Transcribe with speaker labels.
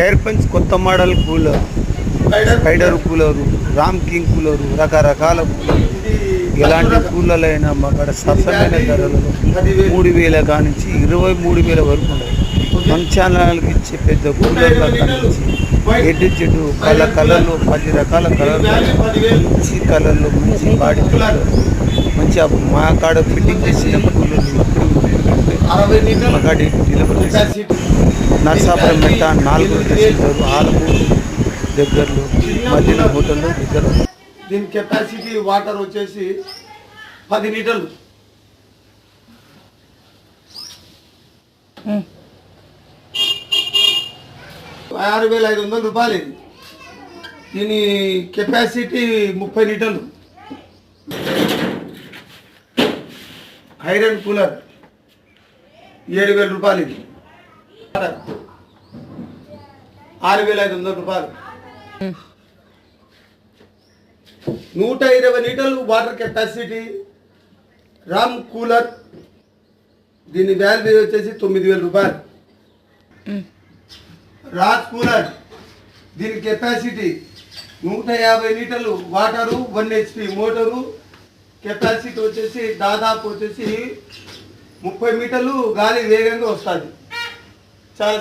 Speaker 1: Air punch కొత్త model cooler, spider cooler, Ram king cooler, రకరకాల cooler. ఎలాంటి కూలర్లు అయినా మాకాడ సరసమైన ధరలలో 3,000 కానించి 23,000 వరకు ఉన్నాయి. ఫంక్షన్లకి ఇచ్చే పెద్ద కూలర్ల కానించి ఎడ్డు చెడు కలర్లు 10 రకాల కలర్లు, మంచి కలర్లు, మంచి బాడీ కలర్లు, మంచి మా కాడ ఫిట్టింగ్ చేసిన కూలర్లు మా కాడ డెలివరీ నర్సాపురం మెట్ట 4 తహసీల్దారు ఆలమూరు దగ్గరలో మధ్యన హోటల్లో దగ్గర.
Speaker 2: దీని కెపాసిటీ వాటర్ వచ్చేసి 10 లీటర్లు. ₹6,500 ఇది. దీని కెపాసిటీ 30 లీటర్లు. ఐరన్ కూలర్ ₹7,000 ఇది. ₹6,500. 120 లీటర్లు వాటర్ కెపాసిటీ రామ్ కూలర్. దీని వాల్యూ వచ్చేసి ₹9,000. రాజ్ కూలర్ దీని కెపాసిటీ 150 లీటర్లు వాటరు, 1 HP మోటరు. కెపాసిటీ వచ్చేసి దాదాపు వచ్చేసి 30 మీటర్లు గాలి వేగంగా వస్తుంది. చాలా